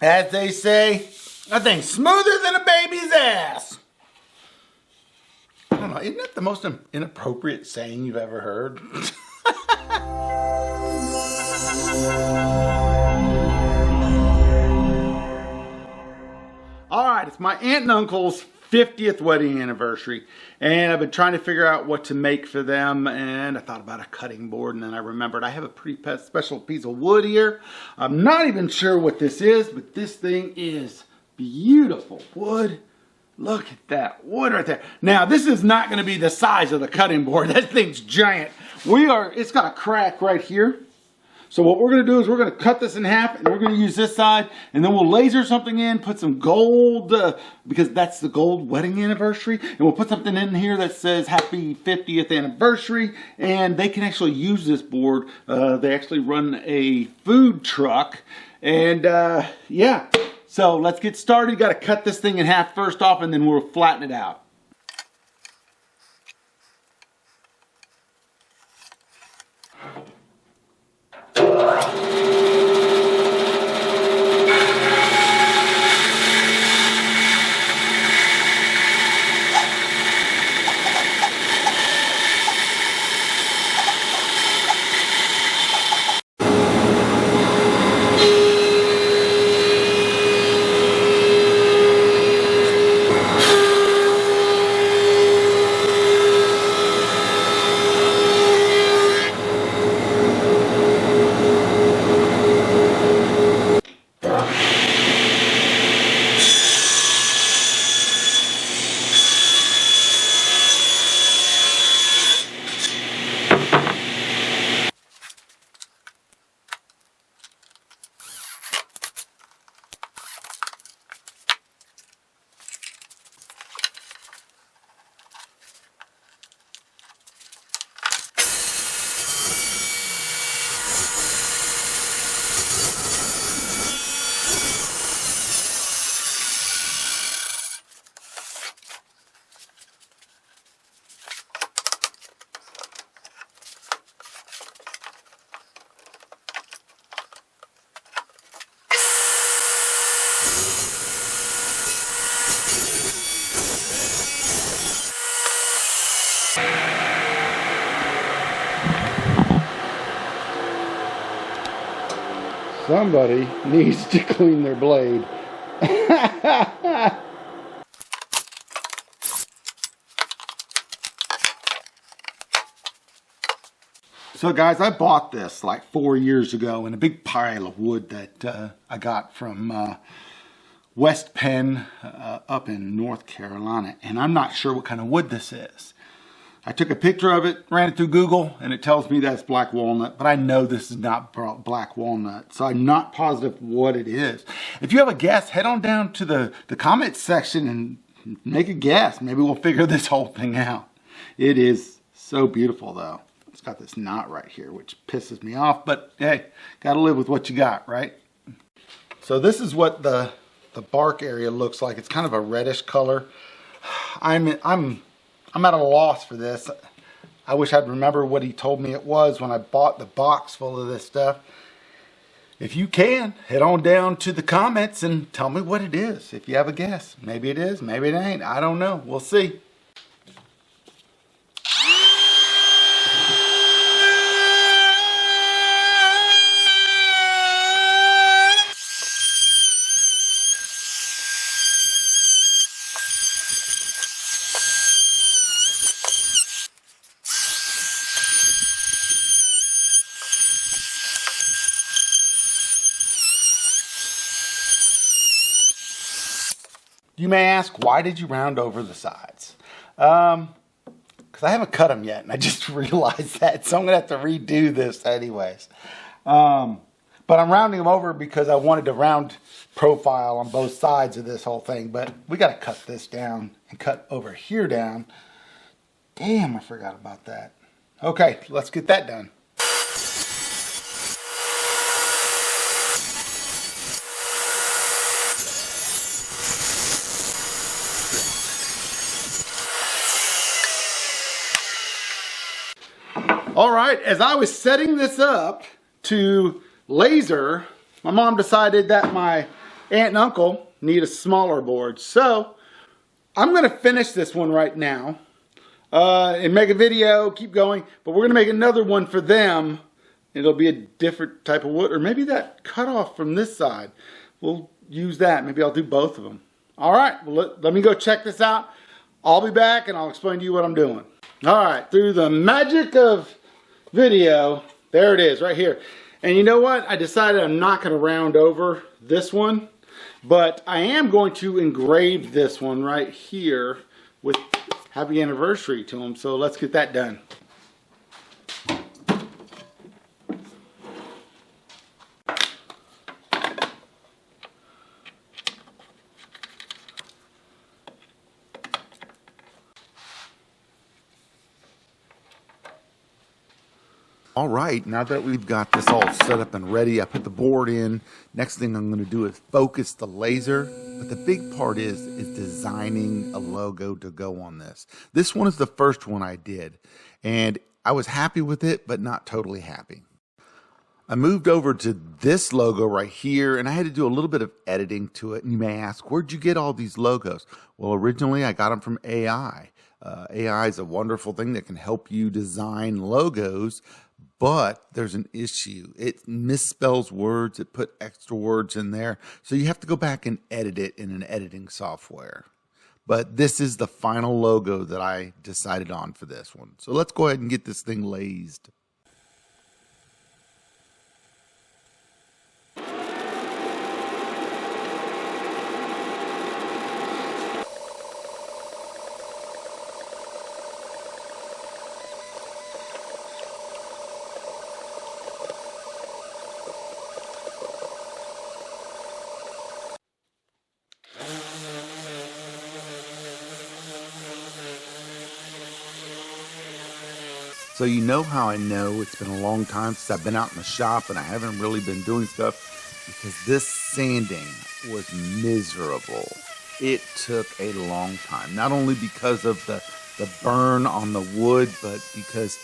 As they say, that thing's smoother than a baby's ass. I don't know, isn't that the most inappropriate saying you've ever heard? All right, it's my aunt and uncle's 50th wedding anniversary, and I've been trying to figure out what to make for them, and I thought about a cutting board, and then I remembered I have a pretty special piece of wood here. I'm not even sure what this is, but this thing is beautiful wood. Look at that wood right there. Now, this is not going to be the size of the cutting board. That thing's giant. It's got a crack right here. So what we're going to do is we're going to cut this in half, and we're going to use this side, and then we'll laser something in, put some gold, because that's the gold wedding anniversary, and we'll put something in here that says happy 50th anniversary, and they can actually use this board. They actually run a food truck, and yeah. So let's get started. You got to cut this thing in half first off, and then we'll flatten it out. Somebody needs to clean their blade. So guys, I bought this like 4 years ago in a big pile of wood that I got from West Penn up in North Carolina. And I'm not sure what kind of wood this is. I took a picture of it, ran it through Google, and it tells me that's black walnut, but I know this is not black walnut, so I'm not positive what it is. If you have a guess, head on down to the comments section and make a guess. Maybe we'll figure this whole thing out. It is so beautiful, though. It's got this knot right here, which pisses me off, but hey, gotta live with what you got, right? So this is what the bark area looks like. It's kind of a reddish color. I'm at a loss for this. I wish I'd remember what he told me it was when I bought the box full of this stuff. If you can, head on down to the comments and tell me what it is. If you have a guess. Maybe it is, maybe it ain't. I don't know. We'll see. You may ask, why did you round over the sides? Because I haven't cut them yet, and I just realized that, so I'm going to have to redo this anyways. But I'm rounding them over because I wanted to round profile on both sides of this whole thing, but we got to cut this down and cut over here down. Damn, I forgot about that. Okay, let's get that done. All right, as I was setting this up to laser, my mom decided that my aunt and uncle need a smaller board. So I'm going to finish this one right now and make a video, keep going. But we're going to make another one for them. It'll be a different type of wood, or maybe that cutoff from this side. We'll use that. Maybe I'll do both of them. All right, well, let me go check this out. I'll be back and I'll explain to you what I'm doing. All right, through the magic of video, there it is right here. And you know what? I decided I'm not going to round over this one, but I am going to engrave this one right here with happy anniversary to them. So let's get that done. All right, now that we've got this all set up and ready, I put the board in. Next thing I'm going to do is focus the laser. But the big part is designing a logo to go on this. This one is the first one I did, and I was happy with it, but not totally happy. I moved over to this logo right here, and I had to do a little bit of editing to it. And you may ask, where'd you get all these logos? Well, originally I got them from AI. AI is a wonderful thing that can help you design logos. But there's an issue. It misspells words. It put extra words in there. So you have to go back and edit it in an editing software. But this is the final logo that I decided on for this one. So let's go ahead and get this thing lazed. So you know how I know it's been a long time since I've been out in the shop and I haven't really been doing stuff? Because this sanding was miserable. It took a long time. Not only because of the burn on the wood, but because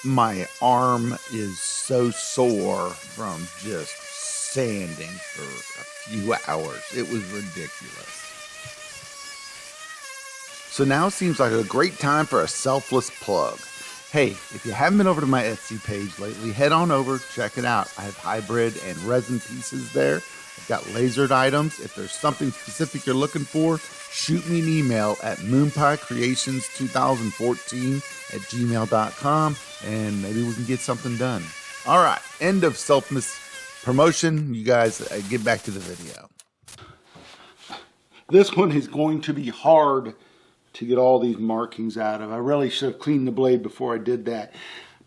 my arm is so sore from just sanding for a few hours. It was ridiculous. So now seems like a great time for a selfless plug. Hey, if you haven't been over to my Etsy page lately, head on over, check it out. I have hybrid and resin pieces there. I've got lasered items. If there's something specific you're looking for, shoot me an email at moonpiecreations2014@gmail.com and maybe we can get something done. All right, end of selfless promotion. You guys get back to the video. This one is going to be hard to get all these markings out of. I really should have cleaned the blade before I did that.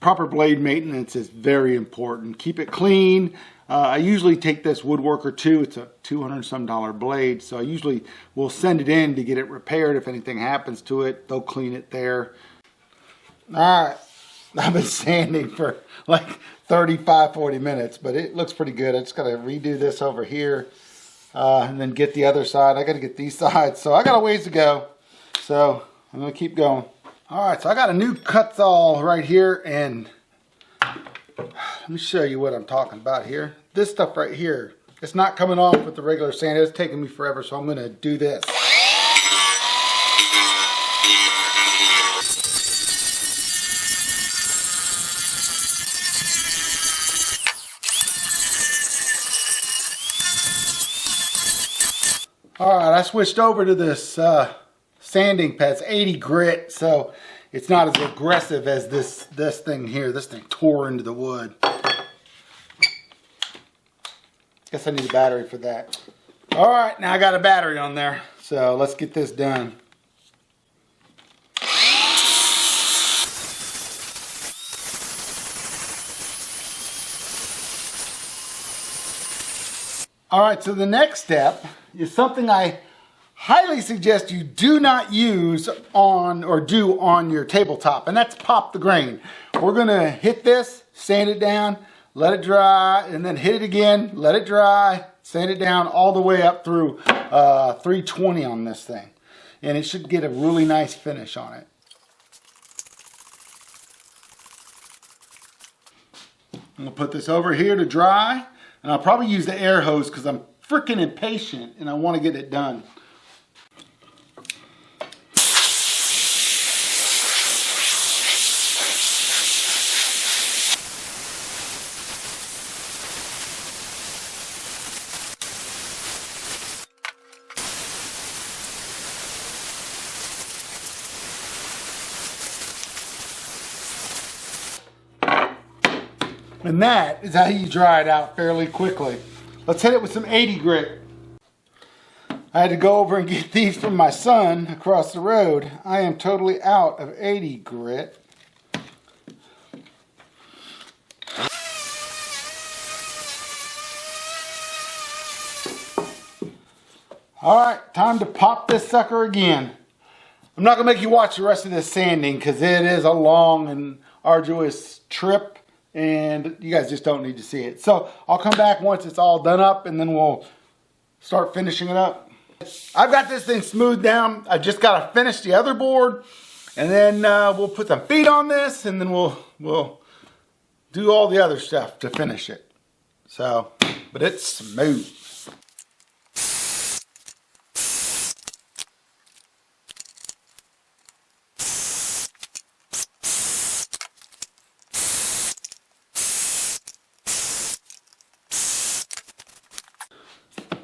Proper blade maintenance is very important. Keep it clean. I usually take this Woodworker 2. It's a $200-some blade, so I usually will send it in to get it repaired. If anything happens to it, they'll clean it there. All right, I've been sanding for like 35-40 minutes, but it looks pretty good. I just got to redo this over here and then get the other side. I got to get these sides, so I got a ways to go. So I'm going to keep going. All right, so I got a new cut saw right here, and let me show you what I'm talking about here. This stuff right here, it's not coming off with the regular sand. It's taking me forever, so I'm going to do this. All right, I switched over to this sanding pad. It's 80 grit, so it's not as aggressive as this thing here. This thing tore into the wood. Guess I need a battery for that. All right, now I got a battery on there, so let's get this done. All right, so the next step is something I highly suggest you do not use on or do on your tabletop, and that's pop the grain. We're gonna hit this, sand it down, let it dry, and then hit it again, let it dry, sand it down all the way up through 320 on this thing. And it should get a really nice finish on it. I'm gonna put this over here to dry, and I'll probably use the air hose because I'm freaking impatient and I want to get it done. And that is how you dry it out fairly quickly. Let's hit it with some 80 grit. I had to go over and get these from my son across the road. I am totally out of 80 grit. Alright, time to pop this sucker again. I'm not going to make you watch the rest of this sanding because it is a long and arduous trip. And you guys just don't need to see it. So I'll come back once it's all done up and then we'll start finishing it up. I've got this thing smoothed down. I just got to finish the other board. And then we'll put some feet on this and then we'll do all the other stuff to finish it. So, but it's smooth.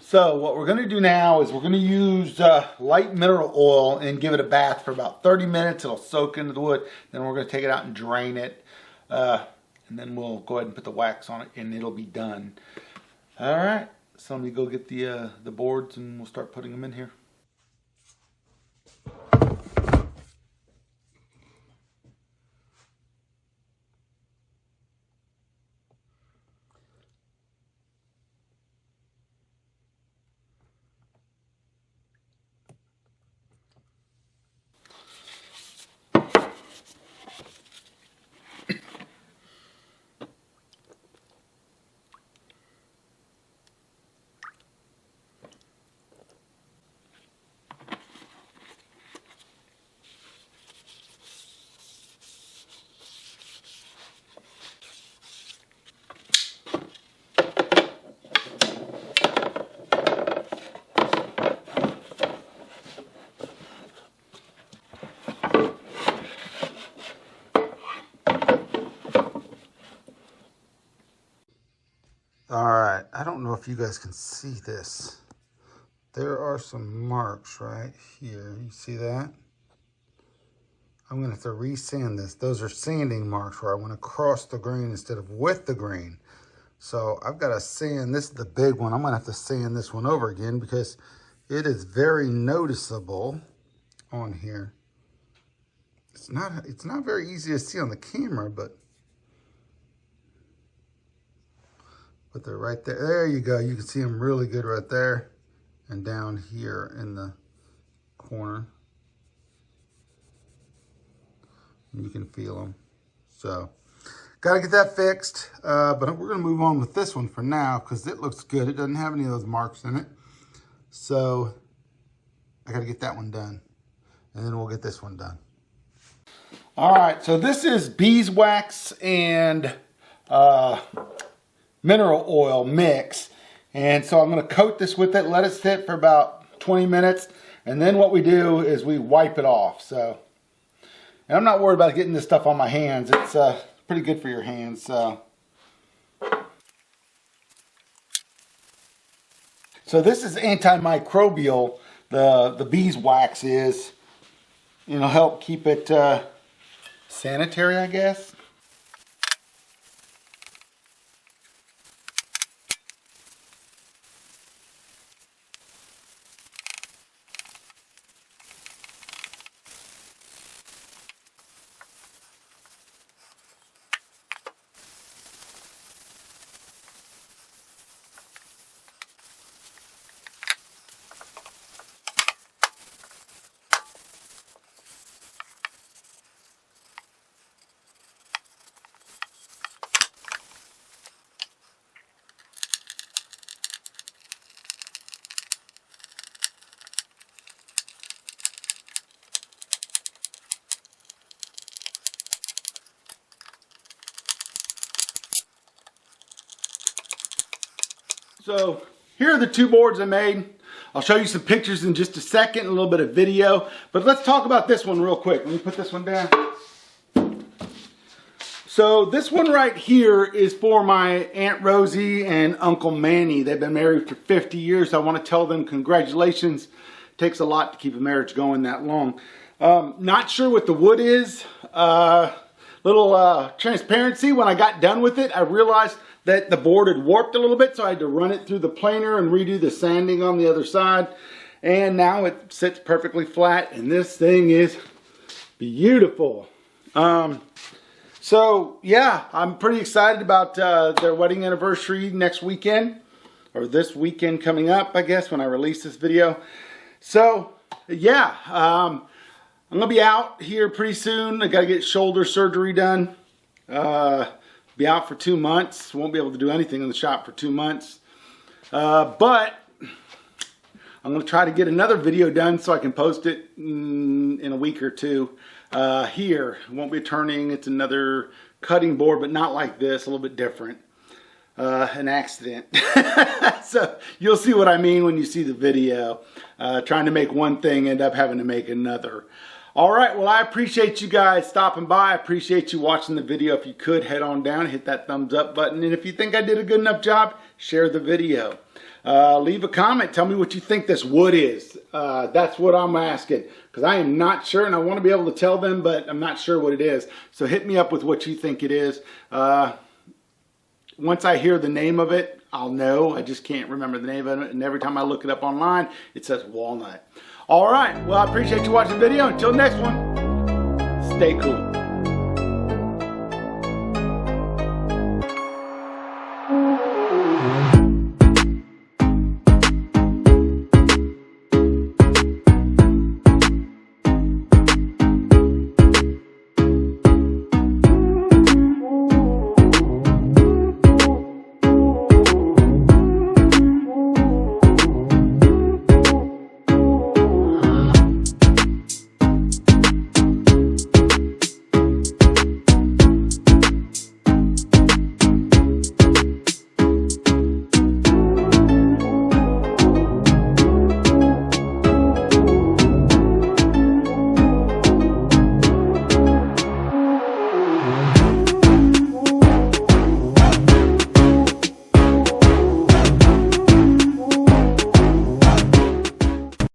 So what we're going to do now is we're going to use light mineral oil and give it a bath for about 30 minutes. It'll soak into the wood. Then we're going to take it out and drain it. And then we'll go ahead and put the wax on it and it'll be done. All right. So let me go get the boards and we'll start putting them in here. All right, I don't know if you guys can see this. There are some marks right here. You see that? I'm gonna have to re-sand this. Those are sanding marks where I want to cross the grain instead of with the grain. So I've got to sand, this is the big one. I'm gonna have to sand this one over again because it is very noticeable on here. It's not very easy to see on the camera, but they're right there. There you go. You can see them really good right there and down here in the corner. And you can feel them. So, got to get that fixed. But we're going to move on with this one for now because it looks good. It doesn't have any of those marks in it. So, I got to get that one done. And then we'll get this one done. All right. So, this is beeswax and mineral oil mix, and so I'm going to coat this with it, let it sit for about 20 minutes, and then what we do is we wipe it off. So, and I'm not worried about getting this stuff on my hands. It's pretty good for your hands. So this is antimicrobial. The beeswax is, help keep it sanitary, I guess. So here are the two boards I made. I'll show you some pictures in just a second, a little bit of video. But let's talk about this one real quick. Let me put this one down. So this one right here is for my Aunt Rosie and Uncle Manny. They've been married for 50 years. I want to tell them congratulations. It takes a lot to keep a marriage going that long. Not sure what the wood is. Little transparency. When I got done with it, I realized that the board had warped a little bit, so I had to run it through the planer and redo the sanding on the other side. And now it sits perfectly flat, and this thing is beautiful. So yeah, I'm pretty excited about their wedding anniversary next weekend, or this weekend coming up, I guess, when I release this video. So yeah, I'm gonna be out here pretty soon. I gotta get shoulder surgery done. Be out for 2 months. Won't be able to do anything in the shop for 2 months. But I'm going to try to get another video done so I can post it in a week or two. Here, it won't be turning. It's another cutting board, but not like this. A little bit different. An accident. So you'll see what I mean when you see the video. Trying to make one thing, end up having to make another. All right, well, I appreciate you guys stopping by. I appreciate you watching the video. If you could, head on down, hit that thumbs up button. And if you think I did a good enough job, share the video. Leave a comment. Tell me what you think this wood is. That's what I'm asking, because I am not sure, and I want to be able to tell them, but I'm not sure what it is. So hit me up with what you think it is. Once I hear the name of it, I'll know. I just can't remember the name of it. And every time I look it up online, it says walnut. All right. Well, I appreciate you watching the video. Until next one, stay cool.